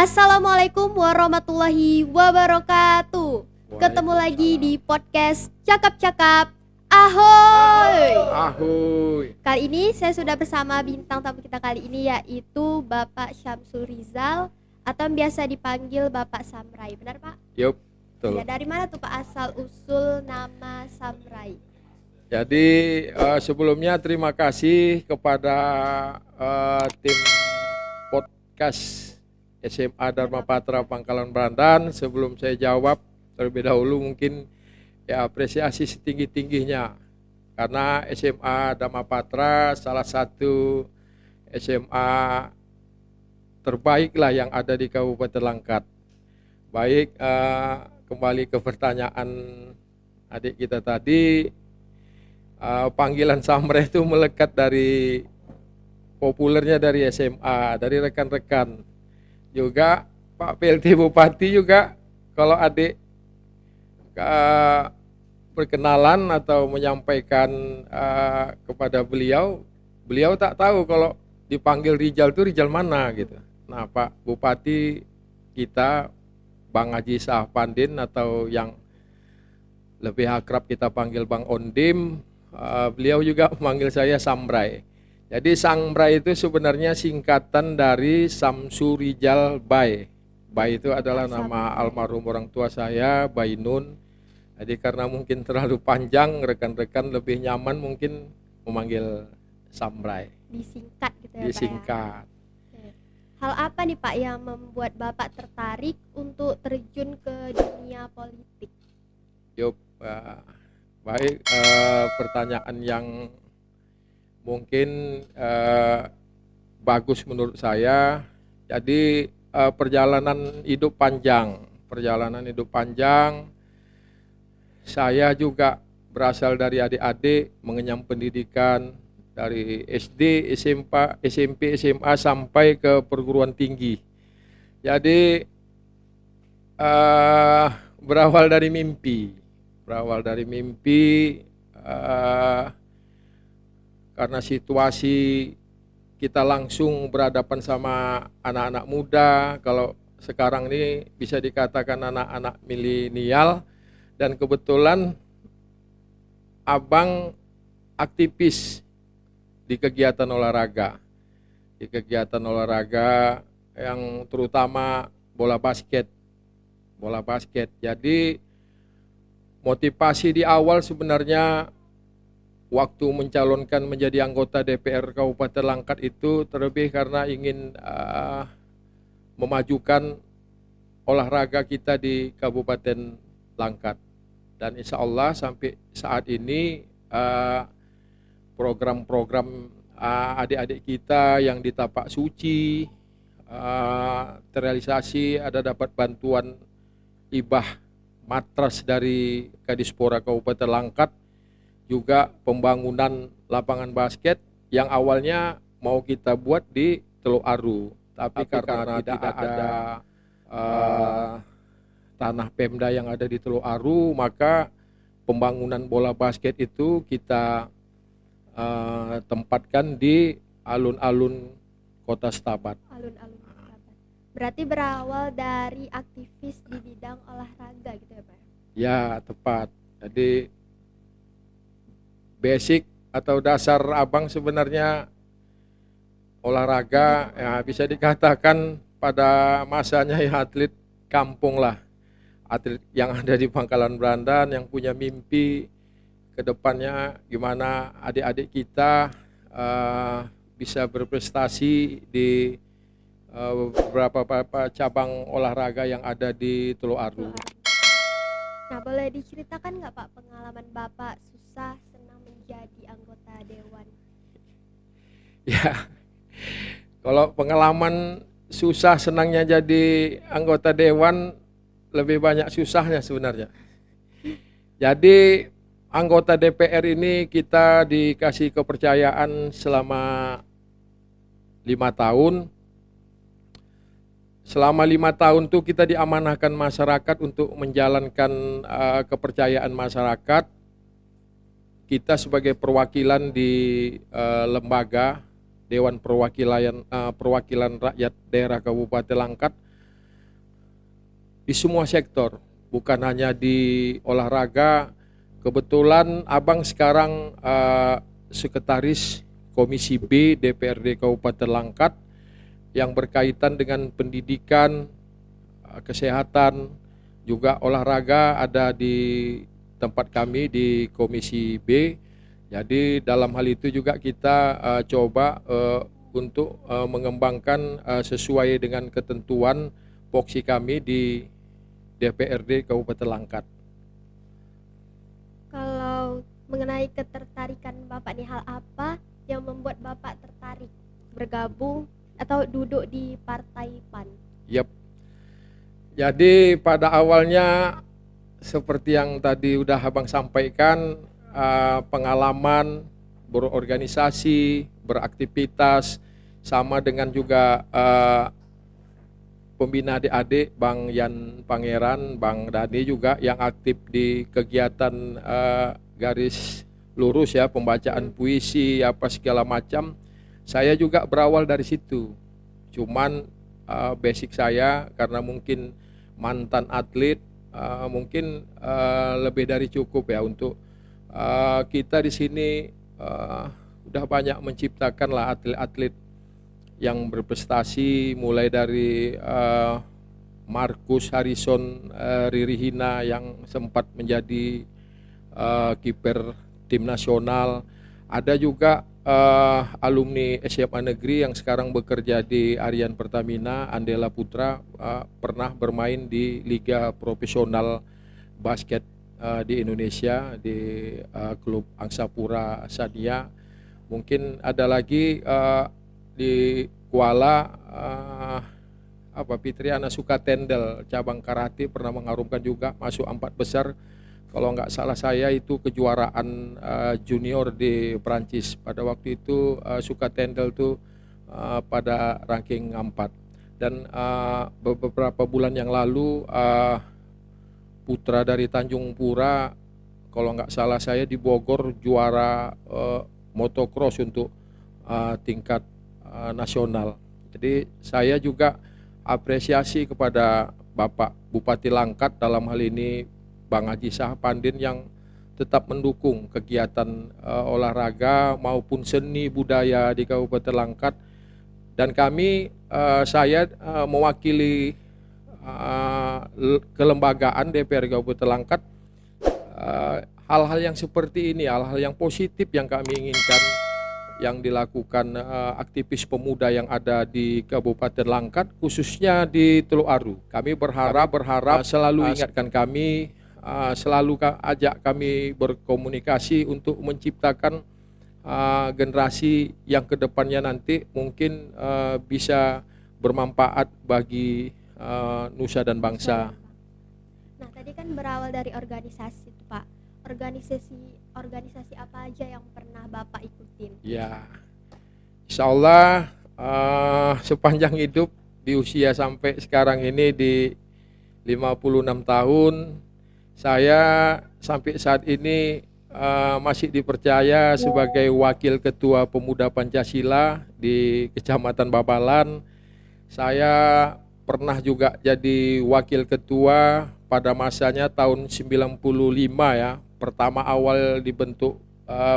Assalamualaikum warahmatullahi wabarakatuh. Ketemu lagi di podcast Cakap-Cakap. Ahoy. Ahoy. Kali ini saya sudah bersama bintang tamu kita kali ini, yaitu Bapak Syamsul Rizal atau yang biasa dipanggil Bapak Samrai. Benar Pak? Yup, betul. Ya, dari mana tuh Pak asal usul nama Samrai? Jadi sebelumnya terima kasih kepada tim podcast SMA Dharma Patra Pangkalan Brandan. Sebelum saya jawab terlebih dahulu mungkin ya apresiasi setinggi-tingginya karena SMA Dharma Patra salah satu SMA terbaik lah yang ada di Kabupaten Langkat. Baik, kembali ke pertanyaan adik kita tadi, panggilan Samrai itu melekat dari populernya dari SMA, dari rekan-rekan. Juga Pak PLT Bupati juga kalau adik perkenalan atau menyampaikan kepada beliau tak tahu kalau dipanggil Rizal itu Rizal mana gitu. Nah Pak Bupati kita Bang Haji Sahpandin atau yang lebih akrab kita panggil Bang Ondim, beliau juga memanggil saya Samrai. Jadi Samrai itu sebenarnya singkatan dari Samsu Rizal Bai. Bai itu adalah nama almarhum orang tua saya, Bai Nun. Jadi karena mungkin terlalu panjang, rekan-rekan lebih nyaman mungkin memanggil Samrai. Disingkat gitu ya Disingkat. Pak ya? Hal apa nih Pak yang membuat Bapak tertarik untuk terjun ke dunia politik? Yup, baik, pertanyaan yang mungkin bagus menurut saya. Jadi perjalanan hidup panjang, saya juga berasal dari adik-adik mengenyam pendidikan dari SD, SMP, SMA sampai ke perguruan tinggi. Jadi berawal dari mimpi karena situasi kita langsung berhadapan sama anak-anak muda, kalau sekarang ini bisa dikatakan anak-anak milenial, dan kebetulan abang aktivis di kegiatan olahraga yang terutama bola basket. Jadi motivasi di awal sebenarnya waktu mencalonkan menjadi anggota DPR Kabupaten Langkat itu terlebih karena ingin memajukan olahraga kita di Kabupaten Langkat. Dan insya Allah sampai saat ini program-program adik-adik kita yang di Tapak Suci terrealisasi, ada dapat bantuan hibah matras dari Kadispora Kabupaten Langkat, juga pembangunan lapangan basket yang awalnya mau kita buat di Teluk Aru, tapi karena tidak ada tanah Pemda yang ada di Teluk Aru, maka pembangunan bola basket itu kita tempatkan di alun-alun Kota Setabat. Berarti berawal dari aktivis di bidang olahraga gitu ya Pak? Ya, tepat. Jadi basic atau dasar abang sebenarnya olahraga, ya bisa dikatakan pada masanya ya atlet kampung lah. Atlet yang ada di Pangkalan Brandan yang punya mimpi ke depannya gimana adik-adik kita bisa berprestasi di beberapa cabang olahraga yang ada di Teluk Aru. Nah, boleh diceritakan nggak Pak pengalaman Bapak susah senang menjadi anggota dewan? Ya, kalau pengalaman susah senangnya jadi anggota dewan lebih banyak susahnya sebenarnya. Jadi anggota DPR ini kita dikasih kepercayaan selama 5 tahun. Selama 5 tahun itu kita diamanahkan masyarakat untuk menjalankan kepercayaan masyarakat. Kita sebagai perwakilan di lembaga Dewan Perwakilan Rakyat Daerah Kabupaten Langkat di semua sektor, bukan hanya di olahraga. Kebetulan Abang sekarang sekretaris Komisi B DPRD Kabupaten Langkat yang berkaitan dengan pendidikan, kesehatan, juga olahraga ada di tempat kami di Komisi B. Jadi dalam hal itu juga kita coba untuk mengembangkan sesuai dengan ketentuan voksi kami di DPRD Kabupaten Langkat. Kalau mengenai ketertarikan Bapak nih, hal apa yang membuat Bapak tertarik bergabung atau duduk di Partai PAN? Yap. Jadi pada awalnya seperti yang tadi udah Abang sampaikan, pengalaman berorganisasi, beraktivitas, sama dengan juga pembina adik-adik Bang Yan Pangeran, Bang Dani juga yang aktif di kegiatan garis lurus ya, pembacaan puisi apa segala macam. Saya juga berawal dari situ. Cuman basic saya karena mungkin mantan atlet, mungkin lebih dari cukup ya untuk kita di sini udah banyak menciptakan lah atlet-atlet yang berprestasi, mulai dari Marcus Harrison Ririhina yang sempat menjadi kiper tim nasional. Ada juga alumni SMA Negeri yang sekarang bekerja di Arian Pertamina, Andela Putra, pernah bermain di Liga Profesional Basket di Indonesia di klub Angsapura Sania. Mungkin ada lagi di Kuala Fitriana Sukatendel cabang karate pernah mengharumkan juga masuk 4 besar. Kalau nggak salah saya itu kejuaraan junior di Prancis pada waktu itu. Sukatendel tuh pada ranking 4. Dan beberapa bulan yang lalu putra dari Tanjung Pura, kalau nggak salah saya di Bogor juara motocross untuk tingkat nasional. Jadi saya juga apresiasi kepada Bapak Bupati Langkat, dalam hal ini Bang Haji Shah Pandin, yang tetap mendukung kegiatan olahraga maupun seni budaya di Kabupaten Langkat. Dan kami, saya mewakili kelembagaan DPR Kabupaten Langkat, hal-hal yang seperti ini, hal-hal yang positif yang kami inginkan yang dilakukan aktivis pemuda yang ada di Kabupaten Langkat, khususnya di Teluk Aru. Kami berharap selalu ingatkan kami, selalu ajak kami berkomunikasi untuk menciptakan generasi yang kedepannya nanti mungkin bisa bermanfaat bagi nusa dan bangsa. Nah, tadi kan berawal dari organisasi tuh, Pak. Organisasi apa aja yang pernah Bapak ikutin? Ya, insya Allah sepanjang hidup di usia sampai sekarang ini di 56 tahun, saya sampai saat ini masih dipercaya sebagai Wakil Ketua Pemuda Pancasila di Kecamatan Babalan. Saya pernah juga jadi Wakil Ketua pada masanya tahun 95 ya. Pertama awal dibentuk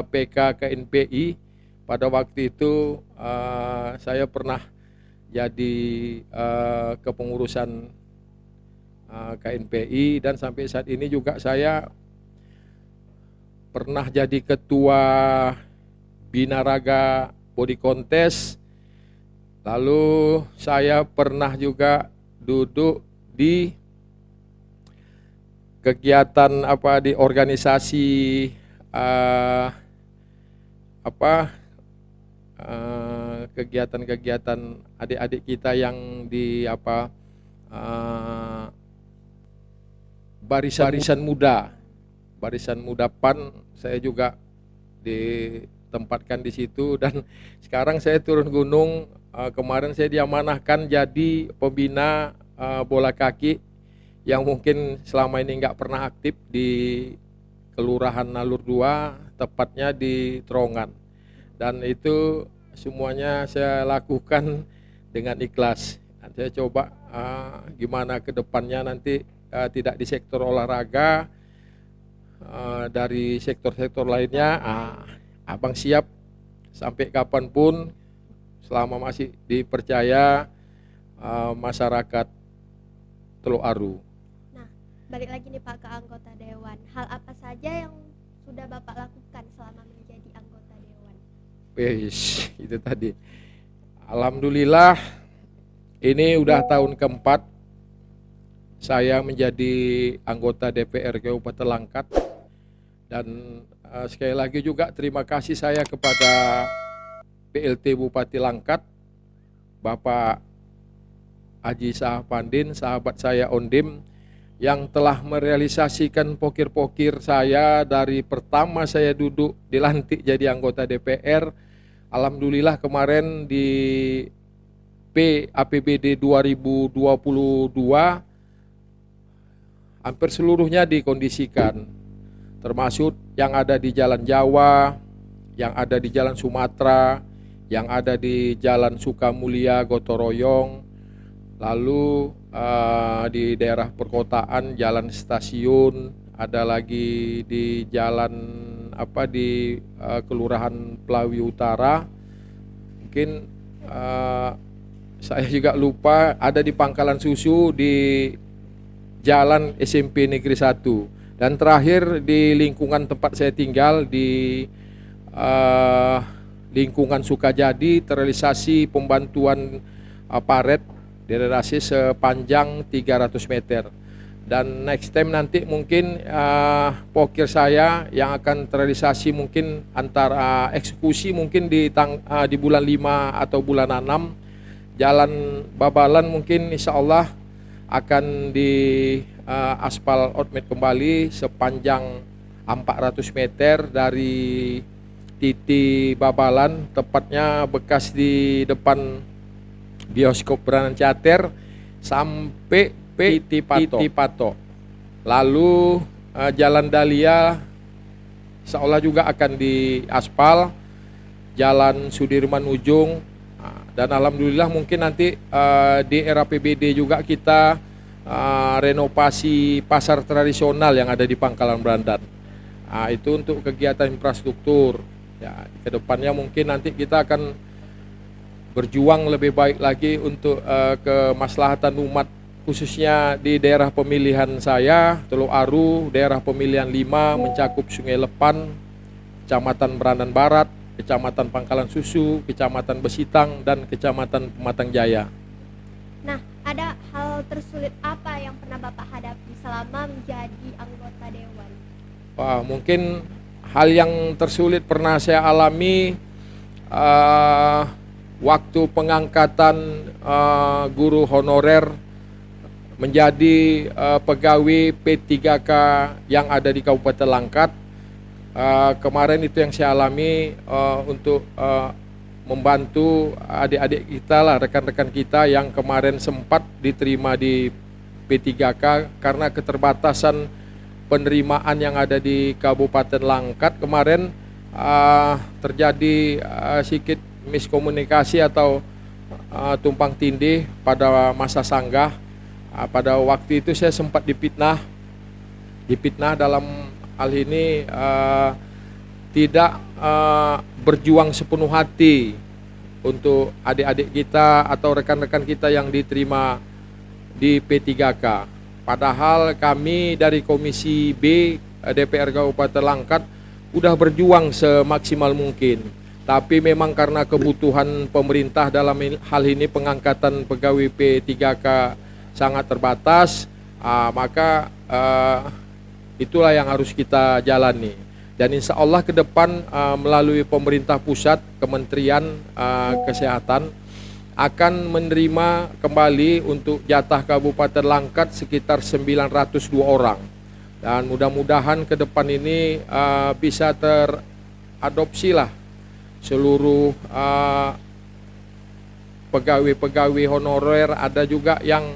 PK KNPI, pada waktu itu saya pernah jadi kepengurusan KNPI, dan sampai saat ini juga saya pernah jadi ketua Binaraga Body Contest. Lalu saya pernah juga duduk di kegiatan di organisasi kegiatan-kegiatan adik-adik kita yang di barisan muda PAN. Saya juga ditempatkan di situ, dan sekarang saya turun gunung. Kemarin saya diamanahkan jadi pembina bola kaki yang mungkin selama ini nggak pernah aktif di Kelurahan Nalur 2, tepatnya di Trongan. Dan itu semuanya saya lakukan dengan ikhlas. Saya coba gimana ke depannya nanti tidak di sektor olahraga, dari sektor-sektor lainnya. Abang siap sampai kapanpun selama masih dipercaya masyarakat Teluk Aru. Nah, balik lagi nih Pak ke anggota dewan. Hal apa saja yang sudah Bapak lakukan selama menjadi anggota dewan? Wih, itu tadi. Alhamdulillah, ini udah tahun keempat saya menjadi anggota DPR Kabupaten Langkat. Dan sekali lagi juga terima kasih saya kepada PLT Bupati Langkat, Bapak Haji Sahapandin, sahabat saya Ondim, yang telah merealisasikan pokir-pokir saya dari pertama saya duduk dilantik jadi anggota DPR. Alhamdulillah kemarin di APBD 2022 hampir seluruhnya dikondisikan, termasuk yang ada di Jalan Jawa, yang ada di Jalan Sumatera, yang ada di Jalan Sukamulya, Gotoroyong, lalu di daerah perkotaan, Jalan Stasiun, ada lagi di Jalan di Kelurahan Pelawi Utara. Mungkin saya juga lupa, ada di Pangkalan Susu, di Jalan SMP Negeri 1, dan terakhir di lingkungan tempat saya tinggal di lingkungan Sukajadi, terrealisasi pembantuan paret drenase sepanjang 300 meter. Dan next time nanti mungkin pokir saya yang akan terrealisasi mungkin antara eksekusi mungkin di bulan 5 atau bulan 6. Jalan Babalan mungkin insya Allah akan di aspal outmet kembali sepanjang 400 meter dari titik Babalan, tepatnya bekas di depan bioskop Beranan Cater sampai Tipato. Lalu Jalan Dahlia insya Allah juga akan diaspal, Jalan Sudirman Ujung, dan alhamdulillah mungkin nanti di era PBD juga kita renovasi pasar tradisional yang ada di Pangkalan Berandan. Itu untuk kegiatan infrastruktur. Ya, kedepannya mungkin nanti kita akan berjuang lebih baik lagi untuk kemaslahatan umat, khususnya di daerah pemilihan saya, Teluk Aru, daerah pemilihan 5 mencakup Sungai Lepan, Kecamatan Berandan Barat, Kecamatan Pangkalan Susu, Kecamatan Besitang, dan Kecamatan Pematang Jaya. Nah, ada hal tersulit apa yang pernah Bapak hadapi selama menjadi anggota dewan? Mungkin hal yang tersulit pernah saya alami waktu pengangkatan guru honorer menjadi pegawai P3K yang ada di Kabupaten Langkat. Kemarin itu yang saya alami untuk membantu adik-adik kita lah, rekan-rekan kita yang kemarin sempat diterima di P3K karena keterbatasan penerimaan yang ada di Kabupaten Langkat. Kemarin terjadi sedikit miskomunikasi atau tumpang tindih pada masa sanggah. Pada waktu itu saya sempat dipitnah dalam hal ini tidak berjuang sepenuh hati untuk adik-adik kita atau rekan-rekan kita yang diterima di P3K. Padahal kami dari Komisi B DPR Kabupaten Langkat udah berjuang semaksimal mungkin. Tapi memang karena kebutuhan pemerintah dalam hal ini pengangkatan pegawai P3K sangat terbatas, maka itulah yang harus kita jalani. Dan insya Allah ke depan melalui pemerintah pusat, Kementerian Kesehatan akan menerima kembali untuk jatah Kabupaten Langkat sekitar 902 orang. Dan mudah-mudahan ke depan ini bisa teradopsi lah seluruh pegawai-pegawai honorer, ada juga yang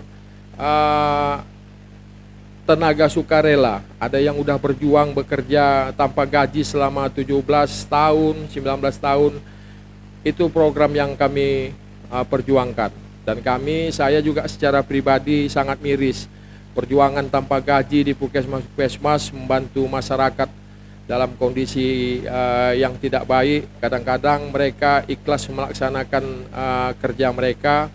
tenaga sukarela, ada yang udah berjuang bekerja tanpa gaji selama 17 tahun, 19 tahun. Itu program yang kami perjuangkan. Dan saya juga secara pribadi sangat miris. Perjuangan tanpa gaji di puskesmas membantu masyarakat dalam kondisi yang tidak baik. Kadang-kadang mereka ikhlas melaksanakan kerja mereka,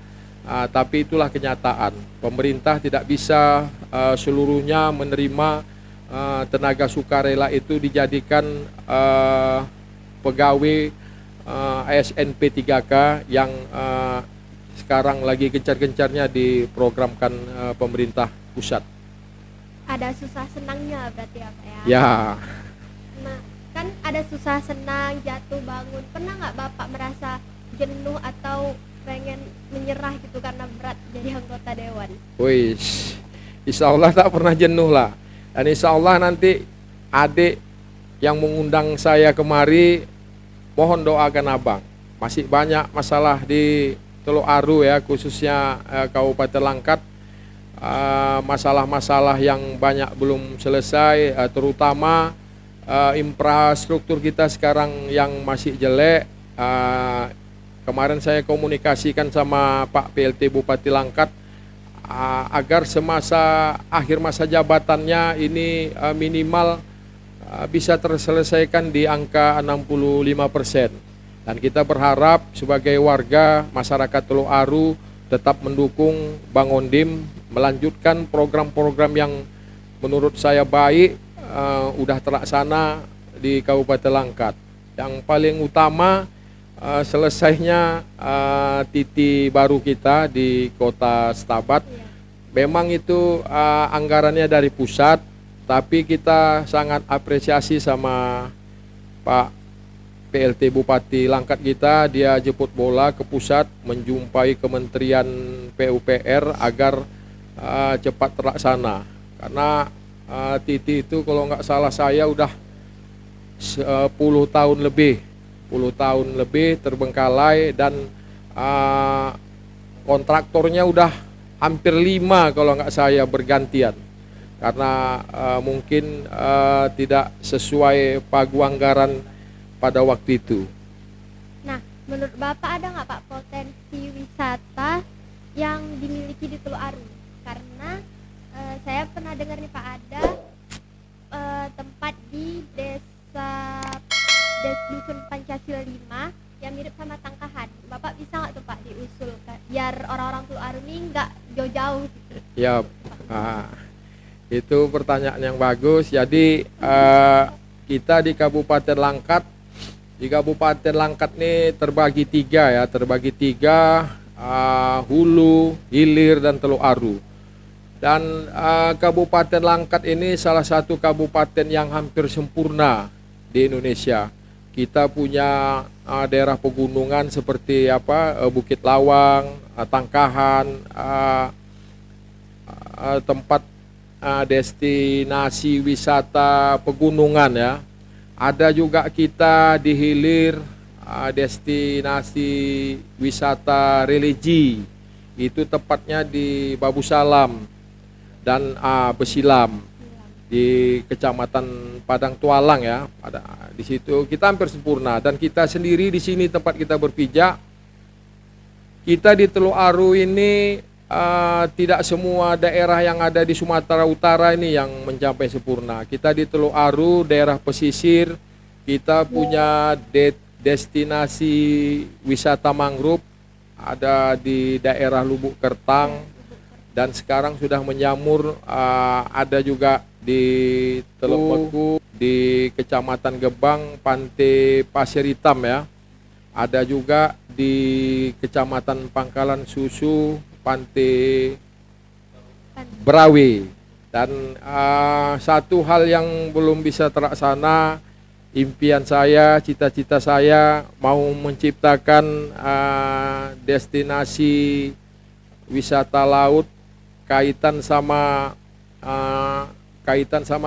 tapi itulah kenyataan. Pemerintah tidak bisa seluruhnya menerima tenaga sukarela itu dijadikan pegawai ASN P3K yang sekarang lagi gencar-gencarnya diprogramkan pemerintah pusat. Ada susah senangnya berarti ya Pak ya? Ya. Nah, kan ada susah senang, jatuh bangun. Pernah nggak Bapak merasa jenuh atau pengen menyerah gitu karena berat jadi anggota dewan? Wih, insya Allah tak pernah jenuh lah. Dan insya Allah nanti adik yang mengundang saya kemari, mohon doakan abang. Masih banyak masalah di Teluk Aru ya, khususnya Kabupaten Langkat. Masalah-masalah yang banyak belum selesai, terutama infrastruktur kita sekarang yang masih jelek. Kemarin saya komunikasikan sama Pak PLT Bupati Langkat agar semasa akhir masa jabatannya ini minimal bisa terselesaikan di angka 65%. Dan kita berharap sebagai warga masyarakat Teluk Aru tetap mendukung Bang Ondim melanjutkan program-program yang menurut saya baik, udah terlaksana di Kabupaten Langkat. Yang paling utama selesainya titik baru kita di Kota Stabat. Memang itu anggarannya dari pusat, tapi kita sangat apresiasi sama Pak PLT Bupati Langkat kita. Dia jemput bola ke pusat, menjumpai Kementerian PUPR agar cepat terlaksana. Karena titik itu kalau nggak salah saya udah 10 tahun lebih terbengkalai, dan kontraktornya udah hampir 5 kalau nggak saya bergantian. Karena mungkin tidak sesuai pagu anggaran pada waktu itu. Nah, menurut Bapak ada nggak Pak potensi wisata yang dimiliki di Teluk Aru? Karena saya pernah dengar nih Pak, ada tempat di Dusun Pancasila 5 yang mirip sama Tangkahan. Bapak bisa nggak tuh Pak diusulkan biar orang-orang Teluk Aru ini nggak jauh-jauh gitu? Ya, itu pertanyaan yang bagus. Jadi kita di Kabupaten Langkat, ini terbagi tiga, Hulu, Hilir, dan Teluk Aru. Dan Kabupaten Langkat ini salah satu kabupaten yang hampir sempurna di Indonesia. Kita punya daerah pegunungan seperti Bukit Lawang, Tangkahan, tempat destinasi wisata pegunungan ya. Ada juga kita di Hilir, destinasi wisata religi. Itu tepatnya di Babu Salam dan Besilam di Kecamatan Padang Tualang ya. Di situ kita hampir sempurna, dan kita sendiri di sini tempat kita berpijak. Kita di Teluk Aru ini tidak semua daerah yang ada di Sumatera Utara ini yang mencapai sempurna. Kita di Teluk Aru, daerah pesisir, kita punya destinasi wisata mangrove, ada di daerah Lubuk Kertang, dan sekarang sudah menjamur, ada juga di Teluk Beku, di Kecamatan Gebang, Pantai Pasir Hitam ya. Ada juga di Kecamatan Pangkalan Susu, Pantai Berawi. Dan satu hal yang belum bisa terlaksana, impian saya, cita-cita saya mau menciptakan destinasi wisata laut kaitan sama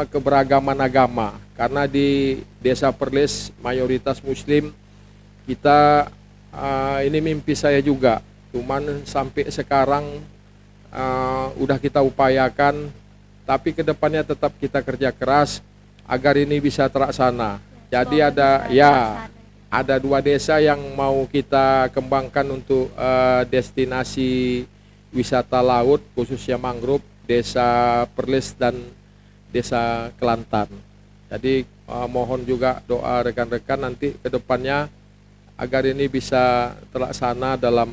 keberagaman agama. Karena di Desa Perlis mayoritas Muslim, kita ini mimpi saya juga. Cuman sampai sekarang udah kita upayakan, tapi kedepannya tetap kita kerja keras agar ini bisa terlaksana. Jadi ada 2 desa yang mau kita kembangkan untuk destinasi wisata laut khususnya mangrove, Desa Perlis dan Desa Kelantan. Jadi mohon juga doa rekan-rekan nanti ke depannya agar ini bisa terlaksana dalam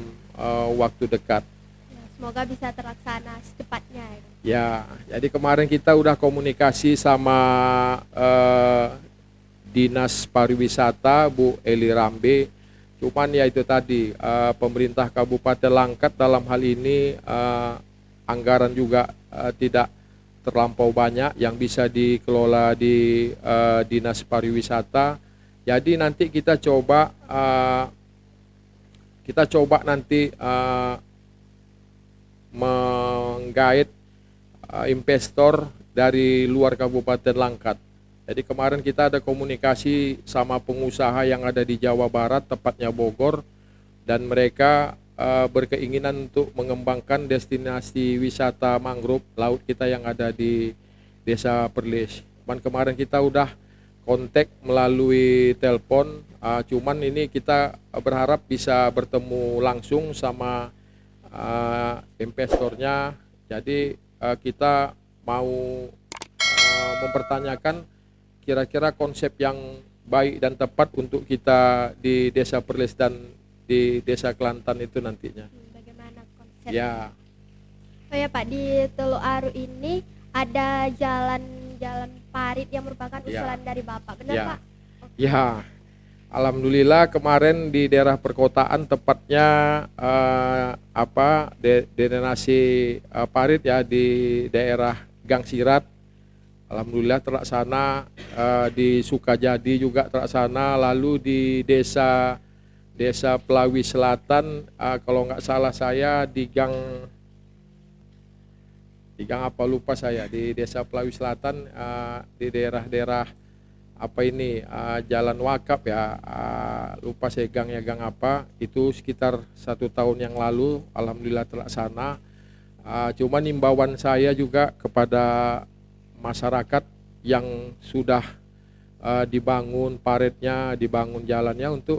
waktu dekat. Ya, semoga bisa terlaksana secepatnya. Ya, jadi kemarin kita udah komunikasi sama Dinas Pariwisata Bu Eli Rambe. Cuman ya itu tadi pemerintah Kabupaten Langkat dalam hal ini anggaran juga tidak terlampau banyak yang bisa dikelola di Dinas Pariwisata. Jadi nanti kita coba nanti menggait investor dari luar Kabupaten Langkat. Jadi kemarin kita ada komunikasi sama pengusaha yang ada di Jawa Barat, tepatnya Bogor, dan mereka berkeinginan untuk mengembangkan destinasi wisata mangrove laut kita yang ada di Desa Perlis. Kemarin kita udah kontak melalui telepon, cuman ini kita berharap bisa bertemu langsung sama investornya. Jadi kita mau mempertanyakan kira-kira konsep yang baik dan tepat untuk kita di Desa Perlis dan di Desa Kelantan itu nantinya. Bagaimana konsep? Ya. Oh ya Pak, di Teluk Aru ini ada jalan parit yang merupakan usulan dari Bapak, benar Ya. Pak? Ya. Alhamdulillah kemarin di daerah perkotaan tepatnya destinasi parit ya di daerah Gang Sirat. Alhamdulillah terlaksana, di Sukajadi juga terlaksana, lalu di Desa Pelawi Selatan, kalau nggak salah saya di gang apa lupa saya, di Desa Pelawi Selatan, di daerah-daerah Jalan Wakaf ya, lupa saya gangnya gang apa, itu sekitar 1 tahun yang lalu, alhamdulillah terlaksana. Cuman imbauan saya juga kepada masyarakat yang sudah dibangun paritnya, dibangun jalannya untuk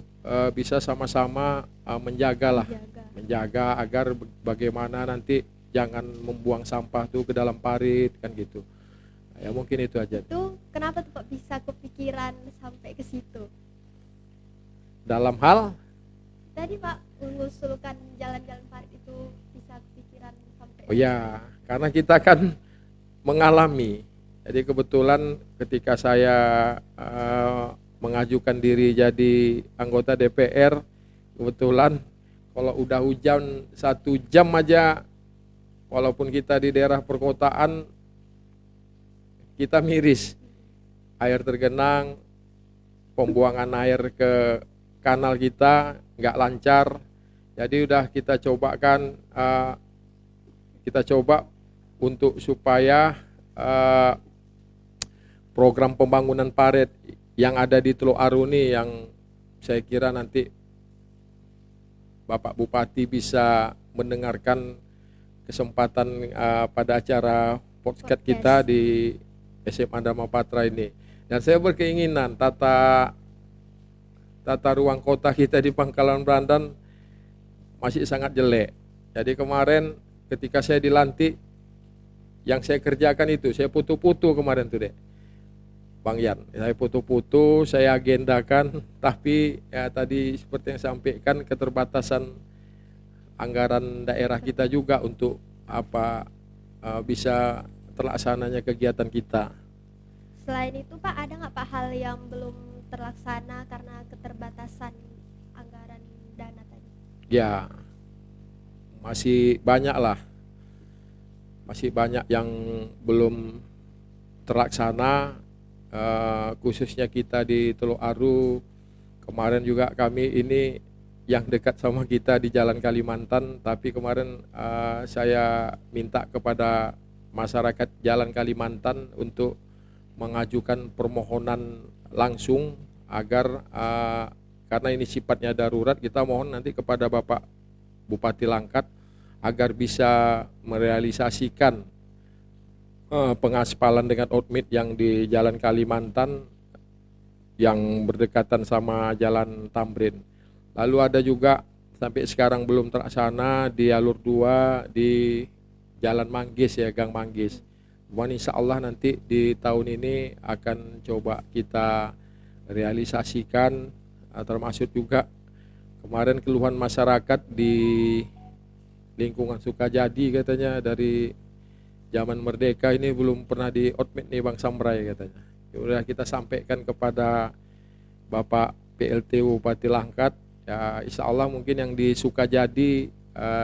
bisa sama-sama menjaga agar bagaimana nanti jangan membuang sampah tuh ke dalam parit kan gitu. Ya mungkin itu aja. Itu kenapa tuh Pak bisa kepikiran sampai ke situ? Dalam hal Tadi Pak mengusulkan jalan-jalan parit itu bisa kepikiran sampai. Oh ya, karena kita kan mengalami. Jadi kebetulan ketika saya mengajukan diri jadi anggota DPR, kebetulan kalau udah hujan 1 jam aja, walaupun kita di daerah perkotaan, kita miris. Air tergenang, pembuangan air ke kanal kita nggak lancar. Jadi udah kita coba untuk supaya program pembangunan parit yang ada di Teluk Aru ini, yang saya kira nanti Bapak Bupati bisa mendengarkan kesempatan pada acara podcast kita di SMA Dharma Patra ini. Dan saya berkeinginan tata ruang kota kita di Pangkalan Brandan masih sangat jelek. Jadi kemarin ketika saya dilantik, yang saya kerjakan itu, saya putu-putu kemarin tuh dek, Bang Yan. Saya putu-putu, saya agendakan, tapi ya tadi seperti yang saya sampaikan, keterbatasan anggaran daerah kita juga untuk bisa terlaksananya kegiatan kita. Selain itu Pak, ada nggak Pak hal yang belum terlaksana karena keterbatasan anggaran dana tadi? Ya, masih banyak lah. Masih banyak yang belum terlaksana, khususnya kita di Teluk Aru. Kemarin juga kami ini yang dekat sama kita di Jalan Kalimantan, tapi kemarin saya minta kepada masyarakat Jalan Kalimantan untuk mengajukan permohonan langsung agar karena ini sifatnya darurat, kita mohon nanti kepada Bapak Bupati Langkat agar bisa merealisasikan pengaspalan dengan outmit yang di Jalan Kalimantan yang berdekatan sama Jalan Tamrin. Lalu ada juga sampai sekarang belum terlaksana di alur 2 di Jalan Manggis ya, Gang Manggis. Cuman insya Allah nanti di tahun ini akan coba kita realisasikan, termasuk juga kemarin keluhan masyarakat di lingkungan Sukajadi katanya dari zaman merdeka ini belum pernah di outmet nih Bang Samrai katanya. Ya udah kita sampaikan kepada Bapak PLT Bupati Langkat, ya insya Allah mungkin yang di Sukajadi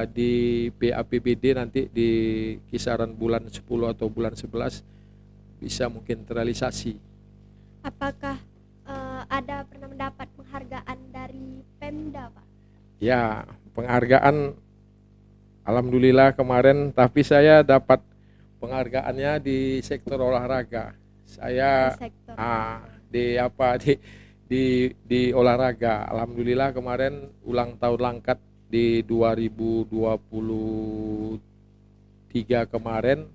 di PAPBD nanti di kisaran bulan 10 atau bulan 11 bisa mungkin terrealisasi. Apakah ada pernah mendapat penghargaan dari Pemda, Pak? Ya, penghargaan alhamdulillah kemarin, tapi saya dapat penghargaannya di sektor olahraga. Saya Di sektor di apa di olahraga. Alhamdulillah kemarin ulang tahun Langkat di 2023 kemarin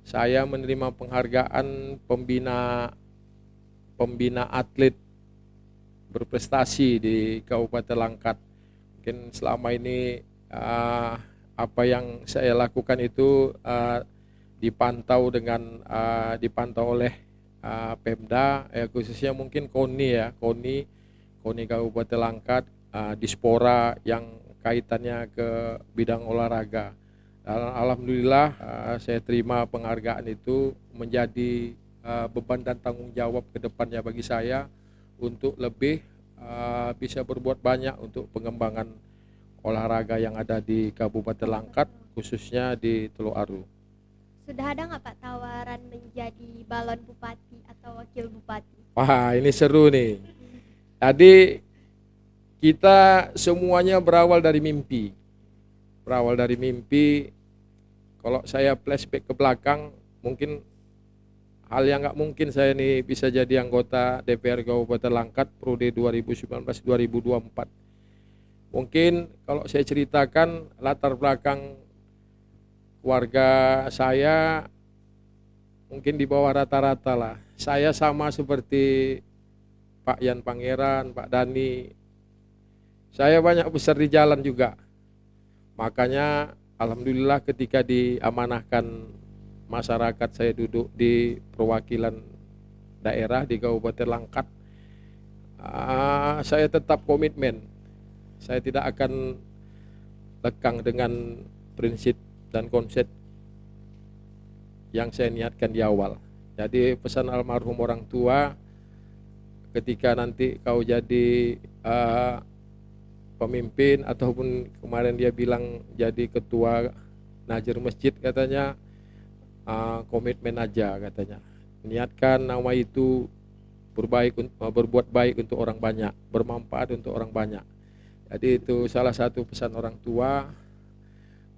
saya menerima penghargaan pembina atlet berprestasi di Kabupaten Langkat. Mungkin selama ini apa yang saya lakukan itu dipantau oleh Pemda, khususnya mungkin KONI Kabupaten Langkat, Dispora yang kaitannya ke bidang olahraga. Alhamdulillah saya terima penghargaan itu menjadi beban dan tanggung jawab ke depannya bagi saya untuk lebih bisa berbuat banyak untuk pengembangan olahraga yang ada di Kabupaten Langkat, khususnya di Teluk Aru. Sudah ada nggak Pak tawaran menjadi balon bupati atau wakil bupati? Wah, ini seru nih. Tadi kita semuanya berawal dari mimpi. Kalau saya flashback ke belakang, mungkin hal yang nggak mungkin saya nih bisa jadi anggota DPR Kabupaten Langkat periode 2019-2024. Mungkin kalau saya ceritakan latar belakang keluarga saya mungkin di bawah rata-rata lah. Saya sama seperti Pak Yan Pangeran, Pak Dani. Saya banyak besar di jalan juga. Makanya alhamdulillah ketika diamanahkan masyarakat saya duduk di perwakilan daerah di Kabupaten Langkat, saya tetap komitmen. Saya tidak akan lekang dengan prinsip dan konsep yang saya niatkan di awal. Jadi pesan almarhum orang tua, ketika nanti kau jadi pemimpin ataupun kemarin dia bilang jadi ketua Najir Masjid katanya, komitmen aja katanya. Niatkan nama itu berbuat baik untuk orang banyak, bermanfaat untuk orang banyak. Jadi itu salah satu pesan orang tua.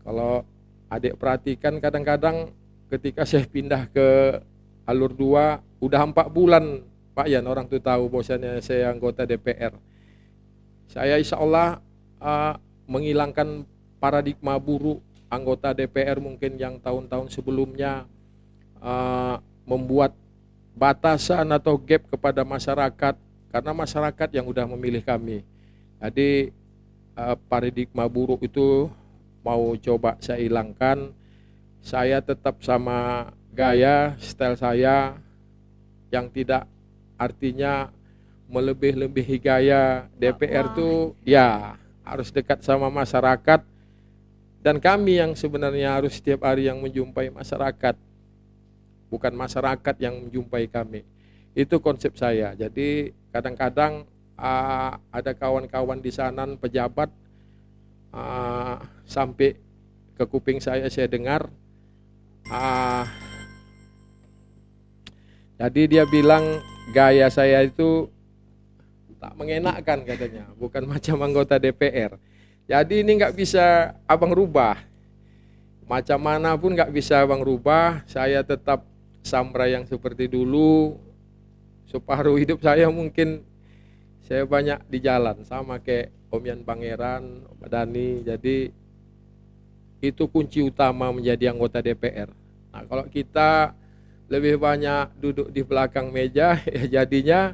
Kalau adik perhatikan kadang-kadang ketika saya pindah ke alur 2 udah 4 bulan Pak Yan orang tuh tahu bahwasannya saya anggota DPR. Saya insya Allah menghilangkan paradigma buruk anggota DPR mungkin yang tahun-tahun sebelumnya membuat batasan atau gap kepada masyarakat, karena masyarakat yang udah memilih kami. Jadi paradigma buruk itu mau coba saya hilangkan. Saya tetap sama gaya, style saya yang tidak artinya melebih-lebihi gaya DPR tuh ya harus dekat sama masyarakat, dan kami yang sebenarnya harus setiap hari yang menjumpai masyarakat, bukan masyarakat yang menjumpai kami. Itu konsep saya. Jadi kadang-kadang ada kawan-kawan di sana pejabat sampai ke kuping saya dengar jadi dia bilang gaya saya itu tak mengenakkan katanya, bukan macam anggota DPR. Jadi ini nggak bisa abang rubah, macam mana pun nggak bisa abang rubah. Saya tetap Samra yang seperti dulu. Separuh hidup saya mungkin saya banyak di jalan sama kayak Om Yan Pangeran, Om Dani. Jadi itu kunci utama menjadi anggota DPR. Nah, kalau kita lebih banyak duduk di belakang meja, ya jadinya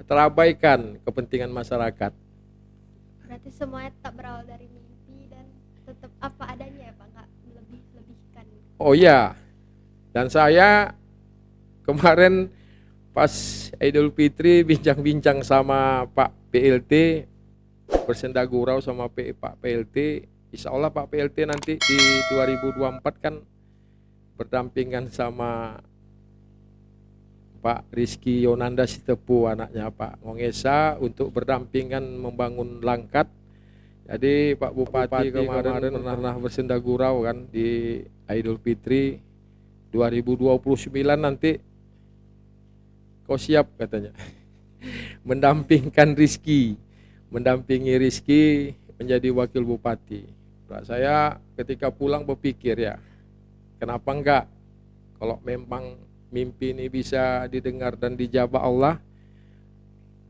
terabaikan kepentingan masyarakat. Berarti semuanya tetap berawal dari mimpi dan tetap apa adanya ya Pak, nggak lebih-lebihkan. Oh iya, dan saya kemarin pas Idul Fitri bincang-bincang sama Pak PLT, bersenda gurau sama Pak PLT. Insya Allah Pak PLT nanti di 2024 kan berdampingan sama Pak Rizky Yonanda Sitepu, anaknya Pak Ngongesa, untuk berdampingan membangun Langkat. Jadi Pak Bupati kemarin pernah bersenda gurau kan di Idul Fitri 2029 nanti kau siap katanya mendampingi Rizky menjadi wakil bupati. Nah, saya ketika pulang berpikir ya, kenapa enggak, kalau memang mimpi ini bisa didengar dan dijabah Allah,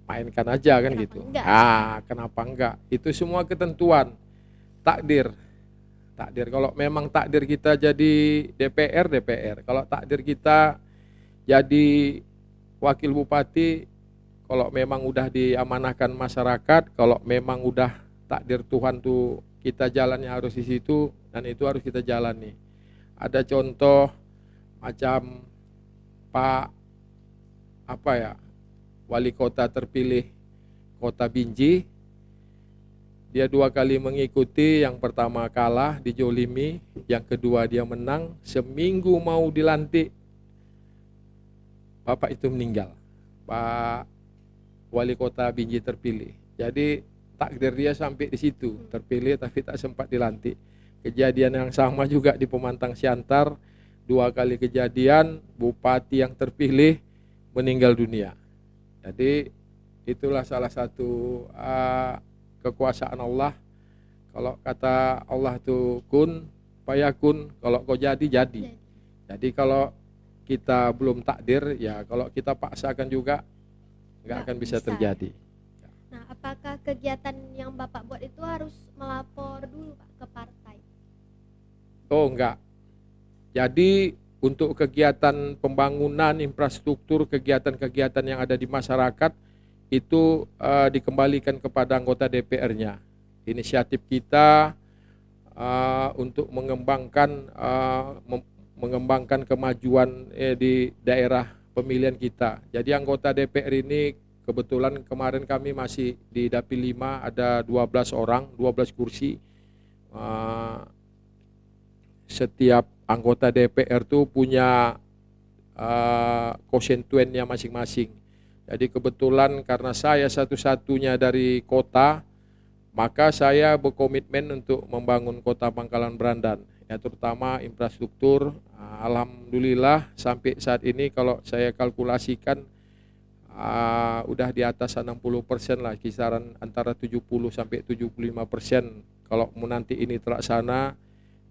mainkan aja kan, Kenapa gitu. enggak? Kenapa enggak? Itu semua ketentuan takdir. Kalau memang takdir kita jadi DPR. Kalau takdir kita jadi wakil bupati, kalau memang udah diamanahkan masyarakat, kalau memang udah takdir Tuhan tuh kita jalannya harus di situ, dan itu harus kita jalani. Ada contoh macam Pak wali kota terpilih Kota Binjai, dia 2 kali mengikuti, yang pertama kalah dijolimi, yang kedua dia menang. Seminggu mau dilantik, Bapak itu meninggal, Pak wali kota Binjai terpilih. Jadi takdir dia sampai di situ, terpilih tapi tak sempat dilantik. Kejadian yang sama juga di Pemantang Siantar, 2 kali kejadian, bupati yang terpilih meninggal dunia. Jadi itulah salah satu kekuasaan Allah. Kalau kata Allah tuh kun fayakun, kalau kau jadi. Jadi kalau kita belum takdir, ya kalau kita paksakan juga nggak akan bisa terjadi. Nah, apakah kegiatan yang Bapak buat itu harus melapor dulu Pak ke partai? Oh enggak. Jadi untuk kegiatan pembangunan infrastruktur, kegiatan-kegiatan yang ada di masyarakat itu dikembalikan kepada anggota DPR-nya. Inisiatif kita untuk mengembangkan kemajuan di daerah pemilihan kita. Jadi anggota DPR ini kebetulan kemarin kami masih di Dapil 5, ada 12 orang, 12 kursi. Setiap anggota DPR tuh punya konstituennya masing-masing. Jadi kebetulan karena saya satu-satunya dari kota, maka saya berkomitmen untuk membangun kota Pangkalan Berandan, ya, terutama infrastruktur. Alhamdulillah sampai saat ini kalau saya kalkulasikan udah di atas 60% lah, kisaran antara 70 sampai 75% kalau nanti ini terlaksana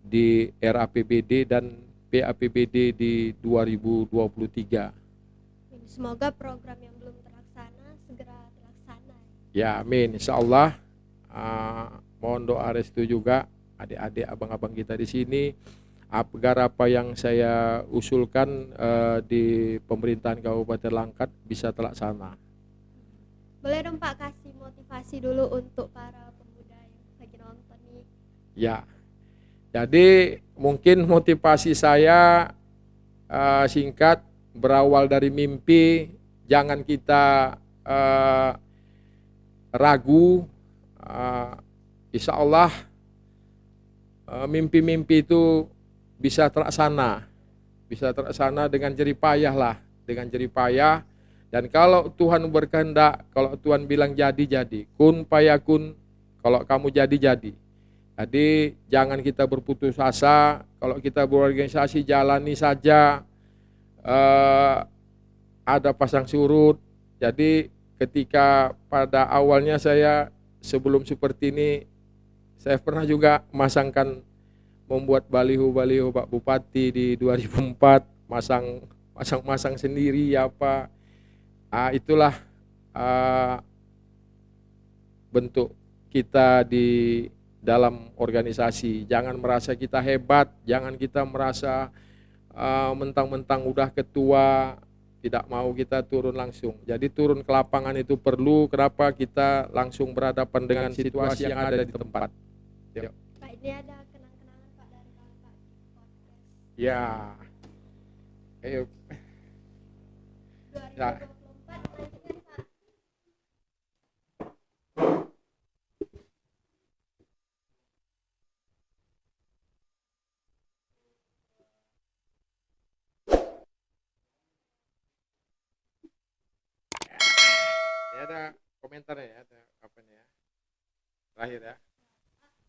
di RAPBD dan PAPBD di 2023. Semoga program yang belum terlaksana segera terlaksana. Ya, amin. Insya Allah. Mohon doa restu juga adik-adik, abang-abang kita di sini, agar apa yang saya usulkan di pemerintahan Kabupaten Langkat bisa terlaksana. Boleh dong Pak kasih motivasi dulu untuk para pemuda yang lagi nonton nih. Ya. Jadi mungkin motivasi saya singkat, berawal dari mimpi. Jangan kita ragu. Insya Allah mimpi-mimpi itu bisa terlaksana dengan jerih payah lah, Dan kalau Tuhan berkehendak, kalau Tuhan bilang jadi, kun fayakun, kalau kamu jadi. Jadi jangan kita berputus asa. Kalau kita berorganisasi, jalani saja. Ada pasang surut. Jadi ketika pada awalnya saya sebelum seperti ini, saya pernah juga membuat baliho Pak Bupati di 2004, masang sendiri apa. Itulah bentuk kita di dalam organisasi. Jangan merasa kita hebat, jangan kita merasa mentang-mentang udah ketua, tidak mau kita turun langsung. Jadi turun ke lapangan itu perlu, kenapa kita langsung berhadapan dengan situasi yang ada di tempat. Yuk. Pak, ini ada kenang-kenangan Pak dari Kakak di podcast Ya, ayo. Ya. 2024 lanjutkan Pak. Ini ada komentarnya ya, ada apa nih ya? Terakhir ya.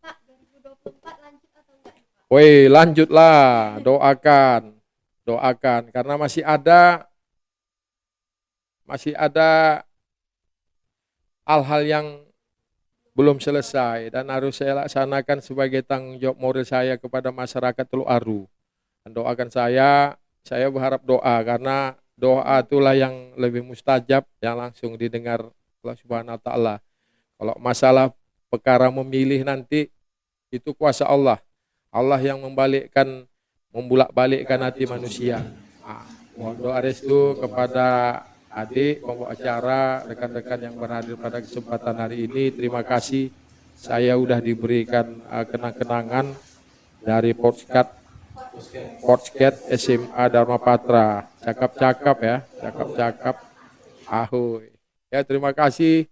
Pak, 2024 lanjut atau enggak nih Pak? Woi, lanjutlah, doakan karena masih ada hal-hal yang belum selesai dan harus saya laksanakan sebagai tanggung jawab moral saya kepada masyarakat Teluk Aru. Dan doakan saya berharap doa karena doa itulah yang lebih mustajab, yang langsung didengar Allah Subhanahu wa taala. Kalau masalah perkara memilih nanti itu kuasa Allah. Allah yang membulak-balikkan hati manusia. Mohon doa restu kepada adik, pembawa acara, rekan-rekan yang berhadir pada kesempatan hari ini. Terima kasih. Saya sudah diberikan kenang-kenangan dari Podcast SMA Dharma Patra. Cakap-cakap ya, cakap-cakap. Ahoy. Ya, terima kasih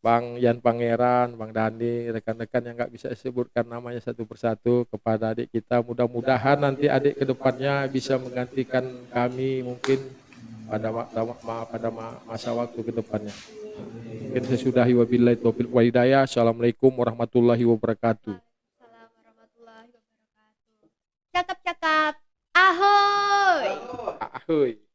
Bang Yan Pangeran, Bang Dani, rekan-rekan yang nggak bisa disebutkan namanya satu persatu, kepada adik kita. Mudah-mudahan nanti adik kedepannya bisa menggantikan kami mungkin pada masa waktu kedepannya. Mungkin sesudahi wabillahi taufiq wal hidayah. Assalamualaikum warahmatullahi wabarakatuh. Assalamualaikum warahmatullahi wabarakatuh. Cakap-cakap. Ahoy. Ahoy.